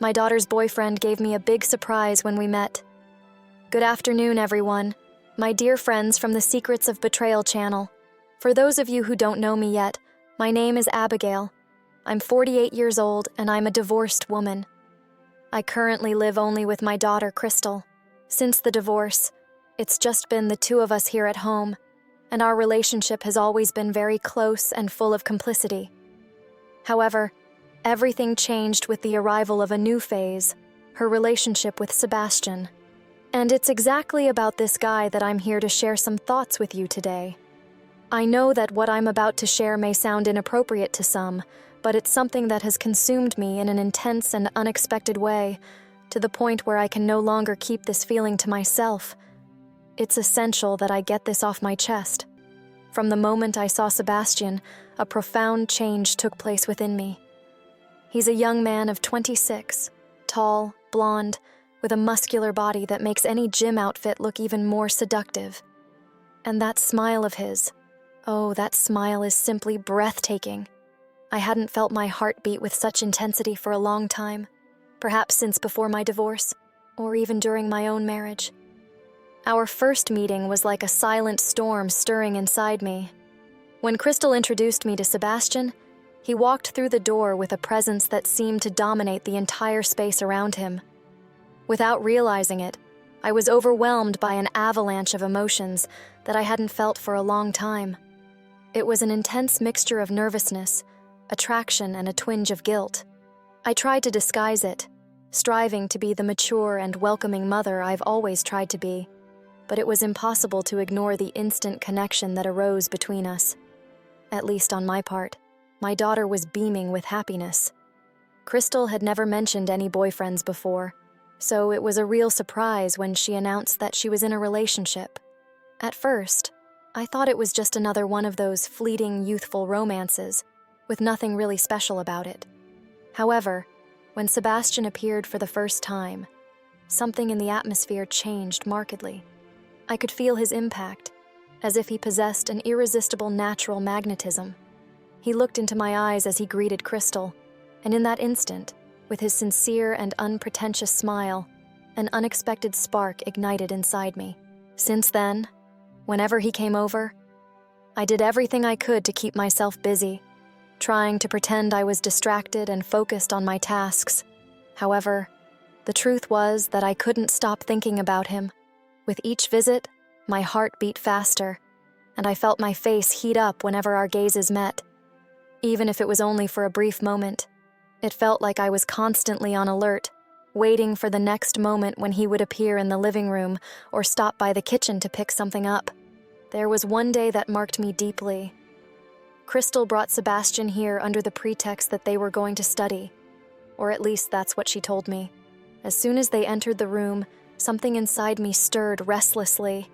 my daughter's boyfriend gave me a big surprise when we met. Good afternoon, everyone. My dear friends from the Secrets of Betrayal channel. For those of you who don't know me yet, my name is Abigail. I'm 48 years old and I'm a divorced woman. I currently live only with my daughter, Crystal. Since the divorce, it's just been the two of us here at home, and our relationship has always been very close and full of complicity. However, everything changed with the arrival of a new phase, her relationship with Sebastian. And it's exactly about this guy that I'm here to share some thoughts with you today. I know that what I'm about to share may sound inappropriate to some, but it's something that has consumed me in an intense and unexpected way, to the point where I can no longer keep this feeling to myself. It's essential that I get this off my chest. From the moment I saw Sebastian, a profound change took place within me. He's a young man of 26, tall, blonde, with a muscular body that makes any gym outfit look even more seductive. And that smile of his, oh, that smile is simply breathtaking. I hadn't felt my heart beat with such intensity for a long time, perhaps since before my divorce, or even during my own marriage. Our first meeting was like a silent storm stirring inside me. When Crystal introduced me to Sebastian, he walked through the door with a presence that seemed to dominate the entire space around him. Without realizing it, I was overwhelmed by an avalanche of emotions that I hadn't felt for a long time. It was an intense mixture of nervousness, attraction, and a twinge of guilt. I tried to disguise it, striving to be the mature and welcoming mother I've always tried to be, but it was impossible to ignore the instant connection that arose between us. At least on my part, my daughter was beaming with happiness. Crystal had never mentioned any boyfriends before, so it was a real surprise when she announced that she was in a relationship. At first, I thought it was just another one of those fleeting youthful romances, with nothing really special about it. However, when Sebastian appeared for the first time, something in the atmosphere changed markedly. I could feel his impact, as if he possessed an irresistible natural magnetism. He looked into my eyes as he greeted Crystal, and in that instant, with his sincere and unpretentious smile, an unexpected spark ignited inside me. Since then, whenever he came over, I did everything I could to keep myself busy, trying to pretend I was distracted and focused on my tasks. However, the truth was that I couldn't stop thinking about him. With each visit, my heart beat faster, and I felt my face heat up whenever our gazes met. Even if it was only for a brief moment, it felt like I was constantly on alert, waiting for the next moment when he would appear in the living room or stop by the kitchen to pick something up. There was one day that marked me deeply. Crystal brought Sebastian here under the pretext that they were going to study, or at least that's what she told me. As soon as they entered the room, something inside me stirred restlessly.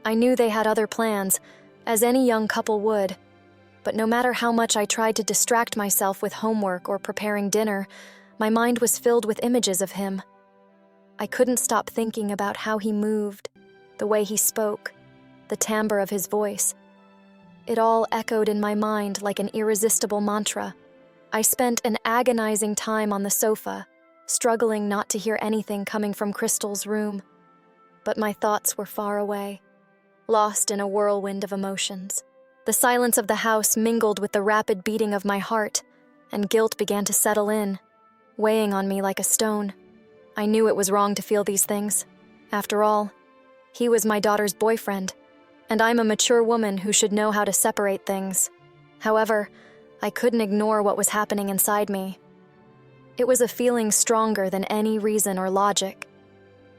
I knew they had other plans, as any young couple would, but no matter how much I tried to distract myself with homework or preparing dinner, my mind was filled with images of him. I couldn't stop thinking about how he moved, the way he spoke, the timbre of his voice. It all echoed in my mind like an irresistible mantra. I spent an agonizing time on the sofa, struggling not to hear anything coming from Crystal's room. But my thoughts were far away, lost in a whirlwind of emotions. The silence of the house mingled with the rapid beating of my heart, and guilt began to settle in, weighing on me like a stone. I knew it was wrong to feel these things. After all, he was my daughter's boyfriend, and I'm a mature woman who should know how to separate things. However, I couldn't ignore what was happening inside me. It was a feeling stronger than any reason or logic.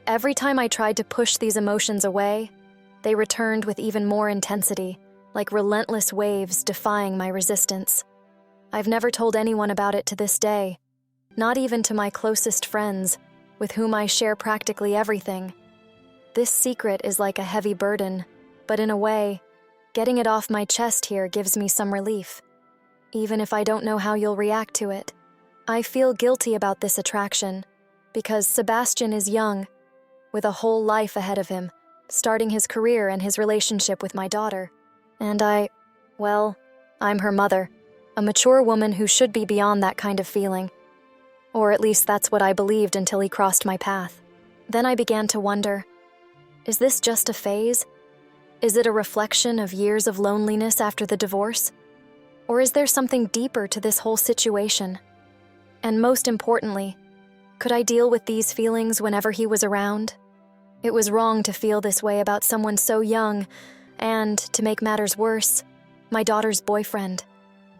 Every time I tried to push these emotions away, they returned with even more intensity, like relentless waves defying my resistance. I've never told anyone about it to this day, not even to my closest friends, with whom I share practically everything. This secret is like a heavy burden, but in a way, getting it off my chest here gives me some relief. Even if I don't know how you'll react to it, I feel guilty about this attraction, because Sebastian is young, with a whole life ahead of him, starting his career and his relationship with my daughter. And I'm her mother, a mature woman who should be beyond that kind of feeling. Or at least that's what I believed until he crossed my path. Then I began to wonder, is this just a phase? Is it a reflection of years of loneliness after the divorce? Or is there something deeper to this whole situation? And most importantly, could I deal with these feelings whenever he was around? It was wrong to feel this way about someone so young, and, to make matters worse, my daughter's boyfriend.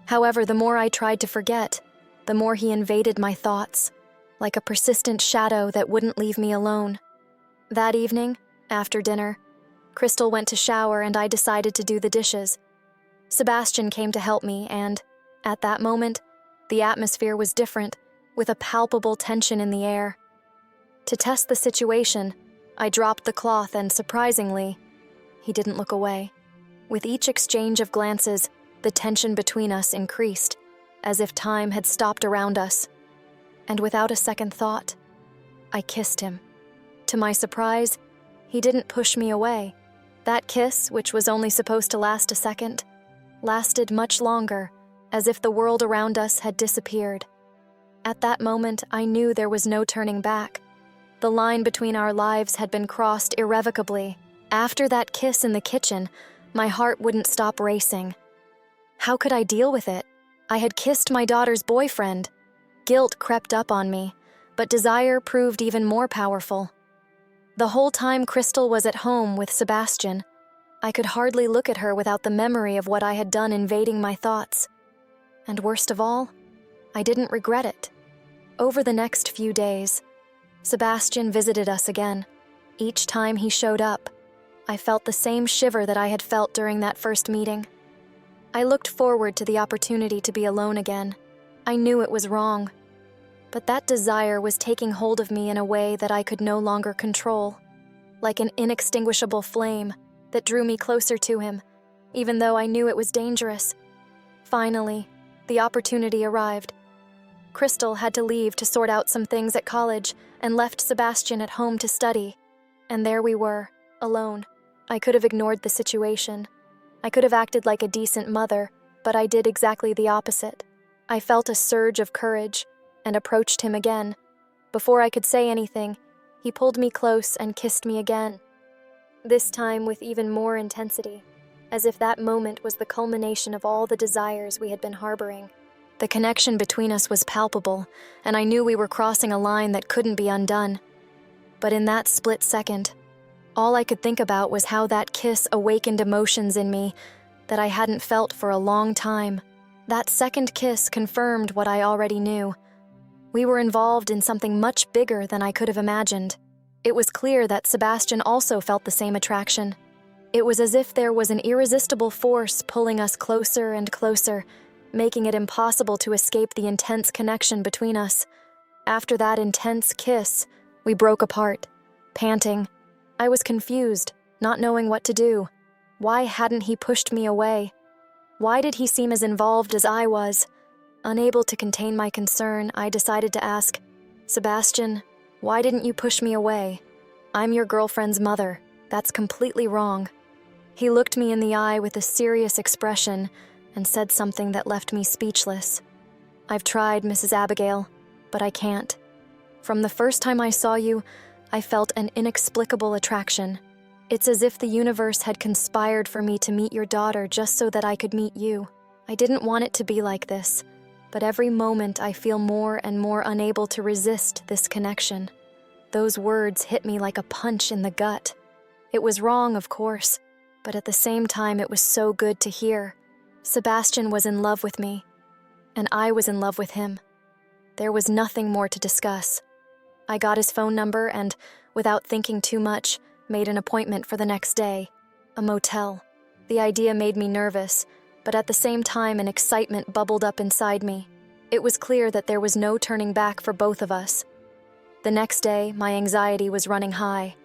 However, the more I tried to forget, the more he invaded my thoughts, like a persistent shadow that wouldn't leave me alone. That evening, after dinner, Crystal went to shower and I decided to do the dishes. Sebastian came to help me and, at that moment, the atmosphere was different, with a palpable tension in the air. To test the situation, I dropped the cloth and, surprisingly, he didn't look away. With each exchange of glances, the tension between us increased, as if time had stopped around us. And without a second thought, I kissed him. To my surprise, he didn't push me away. That kiss, which was only supposed to last a second, lasted much longer, as if the world around us had disappeared. At that moment, I knew there was no turning back. The line between our lives had been crossed irrevocably. After that kiss in the kitchen, my heart wouldn't stop racing. How could I deal with it? I had kissed my daughter's boyfriend. Guilt crept up on me, but desire proved even more powerful. The whole time Crystal was at home with Sebastian, I could hardly look at her without the memory of what I had done invading my thoughts. And worst of all, I didn't regret it. Over the next few days, Sebastian visited us again. Each time he showed up, I felt the same shiver that I had felt during that first meeting. I looked forward to the opportunity to be alone again. I knew it was wrong, but that desire was taking hold of me in a way that I could no longer control, like an inextinguishable flame that drew me closer to him, even though I knew it was dangerous. Finally, the opportunity arrived. Crystal had to leave to sort out some things at college and left Sebastian at home to study. And there we were, alone. I could have ignored the situation. I could have acted like a decent mother, but I did exactly the opposite. I felt a surge of courage and approached him again. Before I could say anything, he pulled me close and kissed me again. This time with even more intensity, as if that moment was the culmination of all the desires we had been harboring. The connection between us was palpable, and I knew we were crossing a line that couldn't be undone. But in that split second, all I could think about was how that kiss awakened emotions in me that I hadn't felt for a long time. That second kiss confirmed what I already knew. We were involved in something much bigger than I could have imagined. It was clear that Sebastian also felt the same attraction. It was as if there was an irresistible force pulling us closer and closer, making it impossible to escape the intense connection between us. After that intense kiss, we broke apart, panting. I was confused, not knowing what to do. Why hadn't he pushed me away? Why did he seem as involved as I was? Unable to contain my concern, I decided to ask, "Sebastian, why didn't you push me away? I'm your girlfriend's mother. That's completely wrong." He looked me in the eye with a serious expression and said something that left me speechless. "I've tried, Mrs. Abigail, but I can't. From the first time I saw you, I felt an inexplicable attraction. It's as if the universe had conspired for me to meet your daughter just so that I could meet you. I didn't want it to be like this, but every moment I feel more and more unable to resist this connection." Those words hit me like a punch in the gut. It was wrong, of course, but at the same time it was so good to hear. Sebastian was in love with me, and I was in love with him. There was nothing more to discuss. I got his phone number and, without thinking too much, made an appointment for the next day, a motel. The idea made me nervous, but at the same time an excitement bubbled up inside me. It was clear that there was no turning back for both of us. The next day, my anxiety was running high.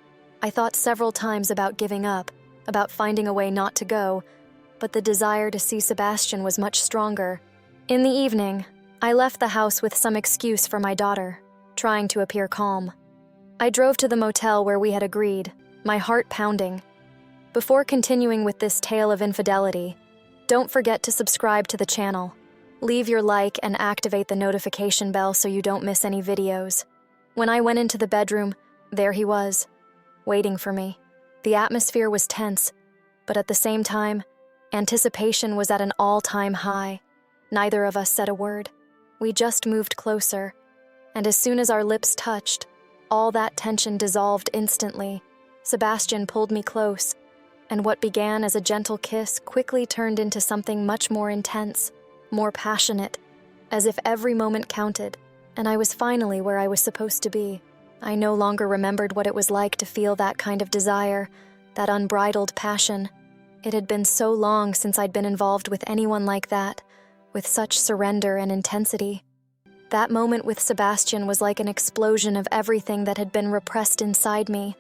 I thought several times about giving up, about finding a way not to go, but the desire to see Sebastian was much stronger. In the evening, I left the house with some excuse for my daughter, trying to appear calm. I drove to the motel where we had agreed, my heart pounding. Before continuing with this tale of infidelity, don't forget to subscribe to the channel. Leave your like and activate the notification bell so you don't miss any videos. When I went into the bedroom, there he was, waiting for me. The atmosphere was tense, but at the same time, anticipation was at an all-time high. Neither of us said a word. We just moved closer, and as soon as our lips touched, all that tension dissolved instantly. Sebastian pulled me close, and what began as a gentle kiss quickly turned into something much more intense, more passionate, as if every moment counted, and I was finally where I was supposed to be. I no longer remembered what it was like to feel that kind of desire, that unbridled passion. It had been so long since I'd been involved with anyone like that, with such surrender and intensity. That moment with Sebastian was like an explosion of everything that had been repressed inside me,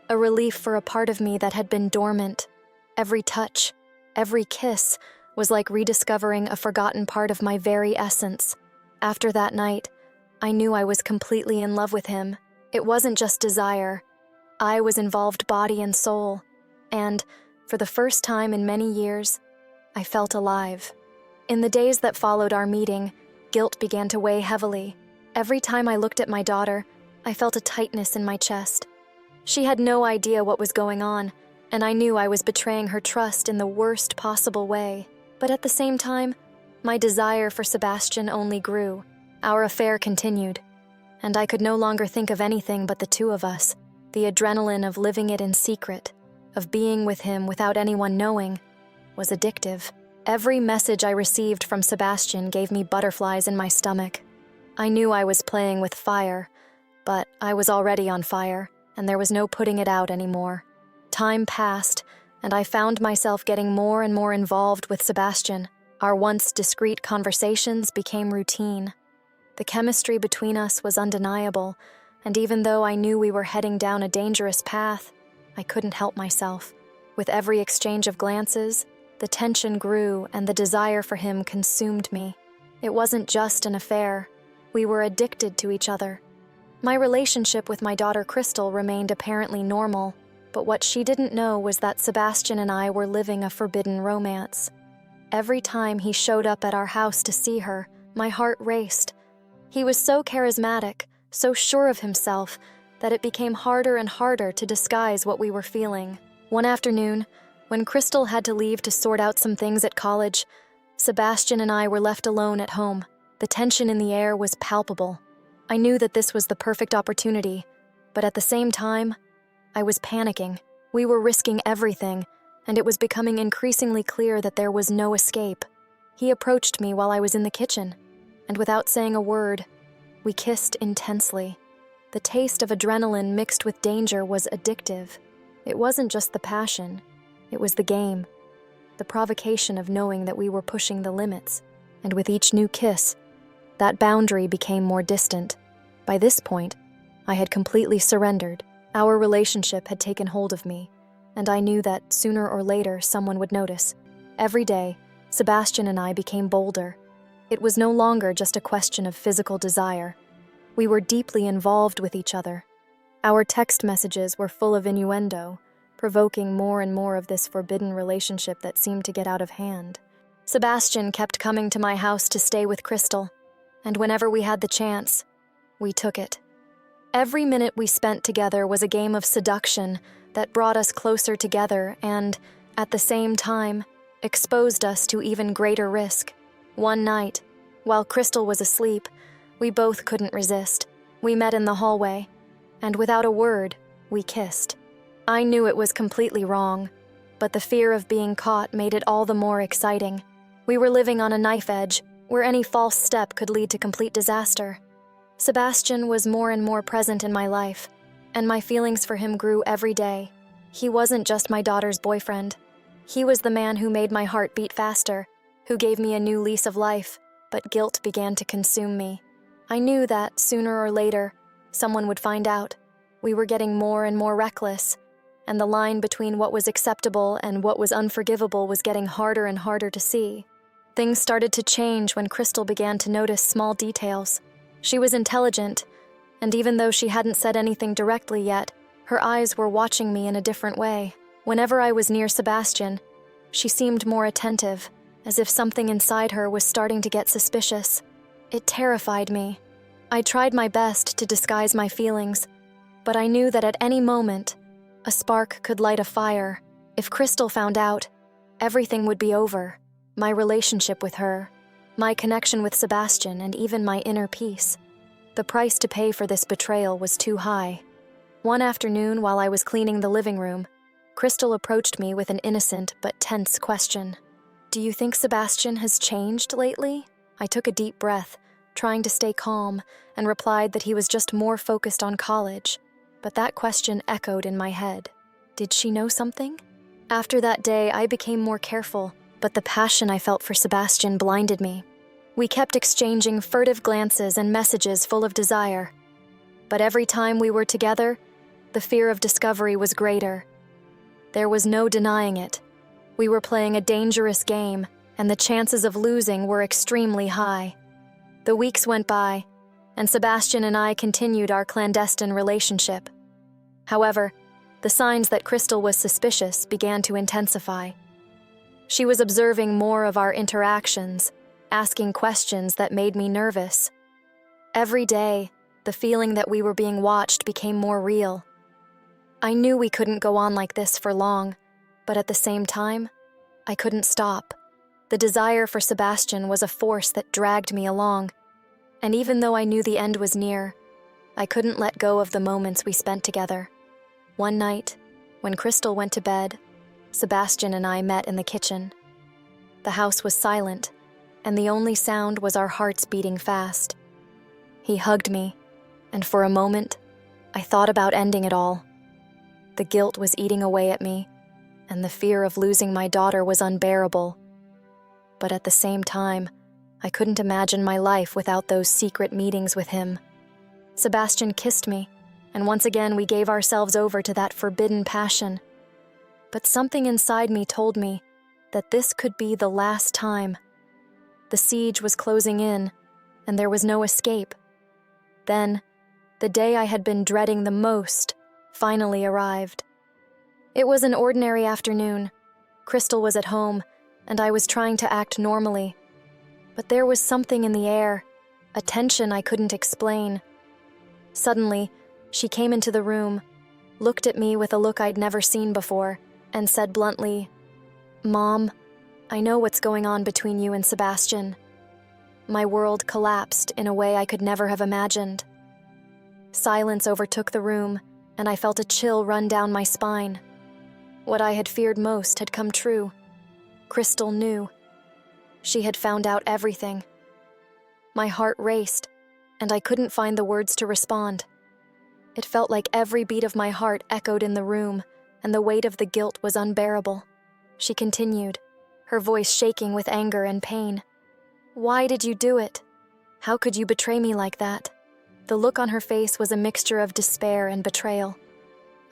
a relief for a part of me that had been dormant. Every touch, every kiss was like rediscovering a forgotten part of my very essence. After that night, I knew I was completely in love with him. It wasn't just desire. I was involved body and soul, and, for the first time in many years, I felt alive. In the days that followed our meeting, guilt began to weigh heavily. Every time I looked at my daughter, I felt a tightness in my chest. She had no idea what was going on, and I knew I was betraying her trust in the worst possible way. But at the same time, my desire for Sebastian only grew. Our affair continued, and I could no longer think of anything but the two of us. The adrenaline of living it in secret, of being with him without anyone knowing, was addictive. Every message I received from Sebastian gave me butterflies in my stomach. I knew I was playing with fire, but I was already on fire, and there was no putting it out anymore. Time passed, and I found myself getting more and more involved with Sebastian. Our once discreet conversations became routine. The chemistry between us was undeniable, and even though I knew we were heading down a dangerous path, I couldn't help myself. With every exchange of glances, the tension grew and the desire for him consumed me. It wasn't just an affair. We were addicted to each other. My relationship with my daughter Crystal remained apparently normal, but what she didn't know was that Sebastian and I were living a forbidden romance. Every time he showed up at our house to see her, my heart raced. He was so charismatic, so sure of himself, that it became harder and harder to disguise what we were feeling. One afternoon, when Crystal had to leave to sort out some things at college, Sebastian and I were left alone at home. The tension in the air was palpable. I knew that this was the perfect opportunity, but at the same time, I was panicking. We were risking everything, and it was becoming increasingly clear that there was no escape. He approached me while I was in the kitchen, and without saying a word, we kissed intensely. The taste of adrenaline mixed with danger was addictive. It wasn't just the passion, it was the game, the provocation of knowing that we were pushing the limits, and with each new kiss, that boundary became more distant. By this point, I had completely surrendered. Our relationship had taken hold of me, and I knew that sooner or later someone would notice. Every day, Sebastian and I became bolder. It was no longer just a question of physical desire. We were deeply involved with each other. Our text messages were full of innuendo, provoking more and more of this forbidden relationship that seemed to get out of hand. Sebastian kept coming to my house to stay with Crystal, and whenever we had the chance, we took it. Every minute we spent together was a game of seduction that brought us closer together and, at the same time, exposed us to even greater risk. One night, while Crystal was asleep, we both couldn't resist. We met in the hallway, and without a word, we kissed. I knew it was completely wrong, but the fear of being caught made it all the more exciting. We were living on a knife edge, where any false step could lead to complete disaster. Sebastian was more and more present in my life, and my feelings for him grew every day. He wasn't just my daughter's boyfriend. He was the man who made my heart beat faster, who gave me a new lease of life, but guilt began to consume me. I knew that, sooner or later, someone would find out. We were getting more and more reckless, and the line between what was acceptable and what was unforgivable was getting harder and harder to see. Things started to change when Crystal began to notice small details. She was intelligent, and even though she hadn't said anything directly yet, her eyes were watching me in a different way. Whenever I was near Sebastian, she seemed more attentive, as if something inside her was starting to get suspicious. It terrified me. I tried my best to disguise my feelings, but I knew that at any moment, a spark could light a fire. If Crystal found out, everything would be over. My relationship with her, my connection with Sebastian, and even my inner peace. The price to pay for this betrayal was too high. One afternoon, while I was cleaning the living room, Crystal approached me with an innocent but tense question. "Do you think Sebastian has changed lately?" I took a deep breath, trying to stay calm, and replied that he was just more focused on college. But that question echoed in my head. Did she know something? After that day, I became more careful, but the passion I felt for Sebastian blinded me. We kept exchanging furtive glances and messages full of desire. But every time we were together, the fear of discovery was greater. There was no denying it. We were playing a dangerous game, and the chances of losing were extremely high. The weeks went by, and Sebastian and I continued our clandestine relationship. However, the signs that Crystal was suspicious began to intensify. She was observing more of our interactions, asking questions that made me nervous. Every day, the feeling that we were being watched became more real. I knew we couldn't go on like this for long, but at the same time, I couldn't stop. The desire for Sebastian was a force that dragged me along, and even though I knew the end was near, I couldn't let go of the moments we spent together. One night, when Crystal went to bed, Sebastian and I met in the kitchen. The house was silent, and the only sound was our hearts beating fast. He hugged me, and for a moment, I thought about ending it all. The guilt was eating away at me, and the fear of losing my daughter was unbearable. But at the same time, I couldn't imagine my life without those secret meetings with him. Sebastian kissed me, and once again we gave ourselves over to that forbidden passion. But something inside me told me that this could be the last time. The siege was closing in, and there was no escape. Then, the day I had been dreading the most finally arrived. It was an ordinary afternoon. Crystal was at home, and I was trying to act normally. But there was something in the air, a tension I couldn't explain. Suddenly, she came into the room, looked at me with a look I'd never seen before, and said bluntly, "Mom, I know what's going on between you and Sebastian." My world collapsed in a way I could never have imagined. Silence overtook the room, and I felt a chill run down my spine. What I had feared most had come true. Crystal knew. She had found out everything. My heart raced, and I couldn't find the words to respond. It felt like every beat of my heart echoed in the room, and the weight of the guilt was unbearable. She continued, her voice shaking with anger and pain. "Why did you do it? How could you betray me like that?" The look on her face was a mixture of despair and betrayal.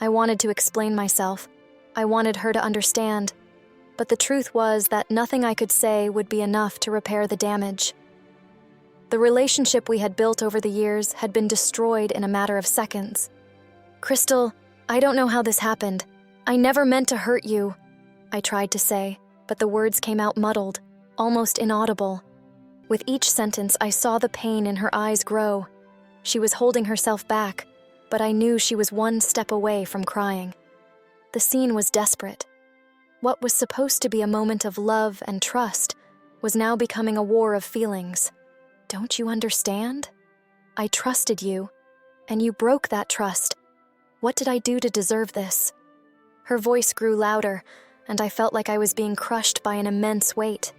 I wanted to explain myself. I wanted her to understand. But the truth was that nothing I could say would be enough to repair the damage. The relationship we had built over the years had been destroyed in a matter of seconds. "Crystal, I don't know how this happened. I never meant to hurt you," I tried to say, but the words came out muddled, almost inaudible. With each sentence, I saw the pain in her eyes grow. She was holding herself back, but I knew she was one step away from crying. The scene was desperate. What was supposed to be a moment of love and trust was now becoming a war of feelings. "Don't you understand? I trusted you, and you broke that trust. What did I do to deserve this?" Her voice grew louder, and I felt like I was being crushed by an immense weight.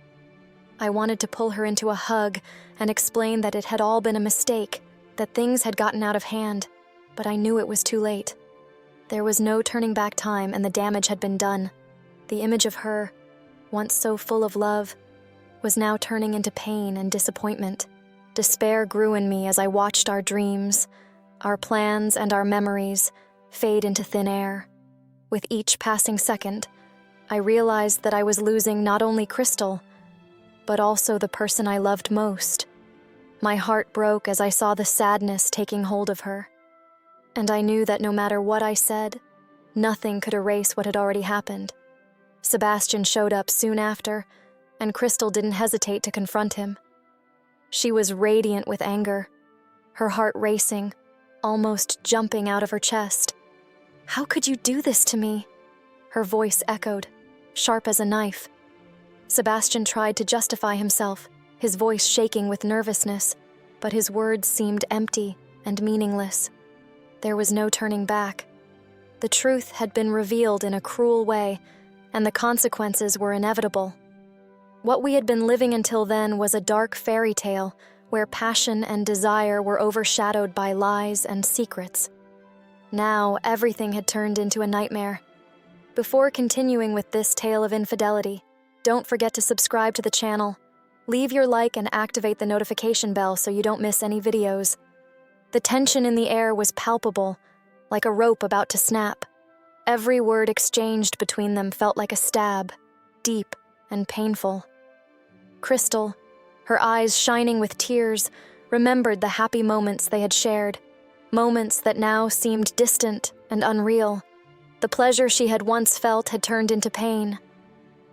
I wanted to pull her into a hug and explain that it had all been a mistake, that things had gotten out of hand, but I knew it was too late. There was no turning back time, and the damage had been done. The image of her, once so full of love, was now turning into pain and disappointment. Despair grew in me as I watched our dreams, our plans, and our memories fade into thin air. With each passing second, I realized that I was losing not only Crystal, but also the person I loved most. My heart broke as I saw the sadness taking hold of her. And I knew that no matter what I said, nothing could erase what had already happened. Sebastian showed up soon after, and Crystal didn't hesitate to confront him. She was radiant with anger, her heart racing, almost jumping out of her chest. "How could you do this to me?" Her voice echoed, sharp as a knife. Sebastian tried to justify himself, his voice shaking with nervousness, but his words seemed empty and meaningless. There was no turning back. The truth had been revealed in a cruel way, and the consequences were inevitable. What we had been living until then was a dark fairy tale where passion and desire were overshadowed by lies and secrets. Now, everything had turned into a nightmare. Before continuing with this tale of infidelity, don't forget to subscribe to the channel. Leave your like and activate the notification bell so you don't miss any videos. The tension in the air was palpable, like a rope about to snap. Every word exchanged between them felt like a stab, deep and painful. Crystal, her eyes shining with tears, remembered the happy moments they had shared, moments that now seemed distant and unreal. The pleasure she had once felt had turned into pain.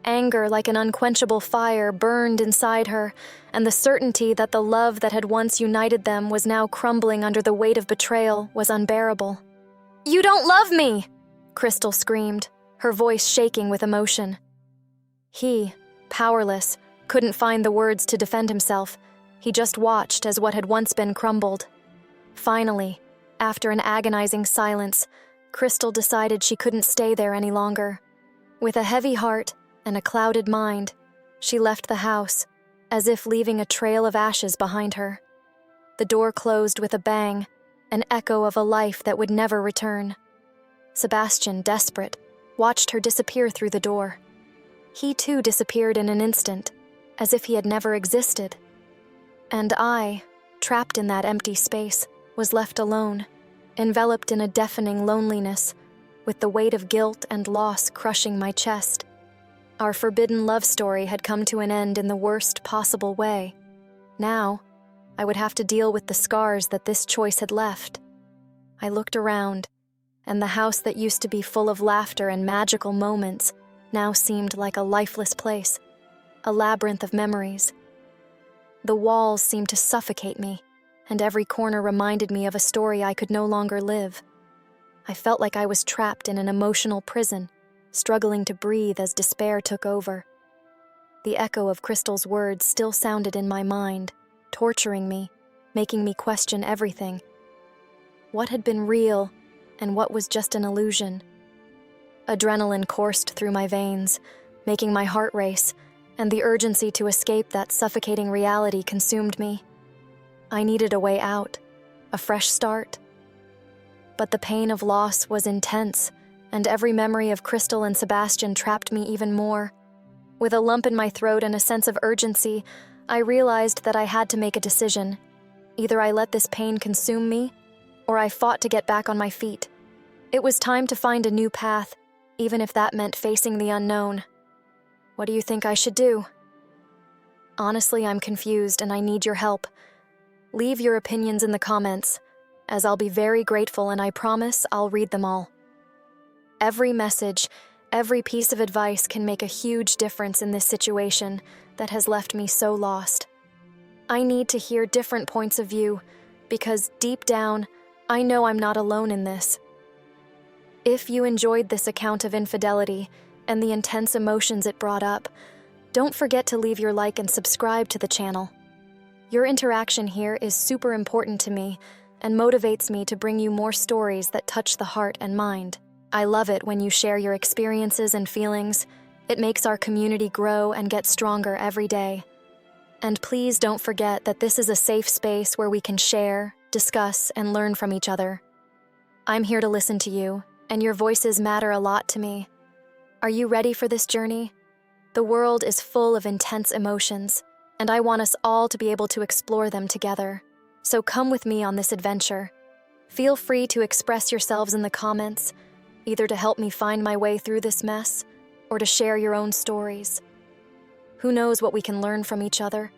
Anger, like an unquenchable fire, burned inside her, and the certainty that the love that had once united them was now crumbling under the weight of betrayal was unbearable. "You don't love me!" Crystal screamed, her voice shaking with emotion. He, powerless, couldn't find the words to defend himself. He just watched as what had once been crumbled. Finally, after an agonizing silence, Crystal decided she couldn't stay there any longer. With a heavy heart and a clouded mind, she left the house, as if leaving a trail of ashes behind her. The door closed with a bang, an echo of a life that would never return. Sebastian, desperate, watched her disappear through the door. He too disappeared in an instant, as if he had never existed. And I, trapped in that empty space, was left alone, enveloped in a deafening loneliness, with the weight of guilt and loss crushing my chest. Our forbidden love story had come to an end in the worst possible way. Now, I would have to deal with the scars that this choice had left. I looked around, and the house that used to be full of laughter and magical moments now seemed like a lifeless place, a labyrinth of memories. The walls seemed to suffocate me, and every corner reminded me of a story I could no longer live. I felt like I was trapped in an emotional prison, struggling to breathe as despair took over. The echo of Crystal's words still sounded in my mind, torturing me, making me question everything. What had been real, and what was just an illusion? Adrenaline coursed through my veins, making my heart race, and the urgency to escape that suffocating reality consumed me. I needed a way out, a fresh start. But the pain of loss was intense, and every memory of Crystal and Sebastian trapped me even more. With a lump in my throat and a sense of urgency, I realized that I had to make a decision. Either I let this pain consume me, or I fought to get back on my feet. It was time to find a new path, even if that meant facing the unknown. What do you think I should do? Honestly, I'm confused and I need your help. Leave your opinions in the comments, as I'll be very grateful and I promise I'll read them all. Every message, every piece of advice can make a huge difference in this situation that has left me so lost. I need to hear different points of view, because deep down, I know I'm not alone in this. If you enjoyed this account of infidelity and the intense emotions it brought up, don't forget to leave your like and subscribe to the channel. Your interaction here is super important to me and motivates me to bring you more stories that touch the heart and mind. I love it when you share your experiences and feelings. It makes our community grow and get stronger every day. And please don't forget that this is a safe space where we can share, discuss, and learn from each other. I'm here to listen to you, and your voices matter a lot to me. Are you ready for this journey? The world is full of intense emotions, and I want us all to be able to explore them together. So come with me on this adventure. Feel free to express yourselves in the comments, either to help me find my way through this mess, or to share your own stories. Who knows what we can learn from each other?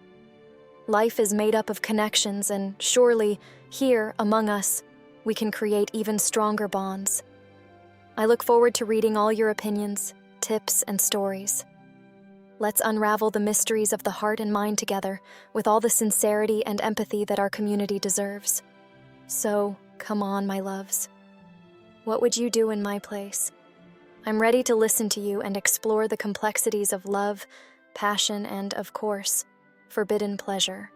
Life is made up of connections, and surely, here, among us, we can create even stronger bonds. I look forward to reading all your opinions, tips, and stories. Let's unravel the mysteries of the heart and mind together with all the sincerity and empathy that our community deserves. So, come on, my loves. What would you do in my place? I'm ready to listen to you and explore the complexities of love, passion, and, of course, forbidden pleasure.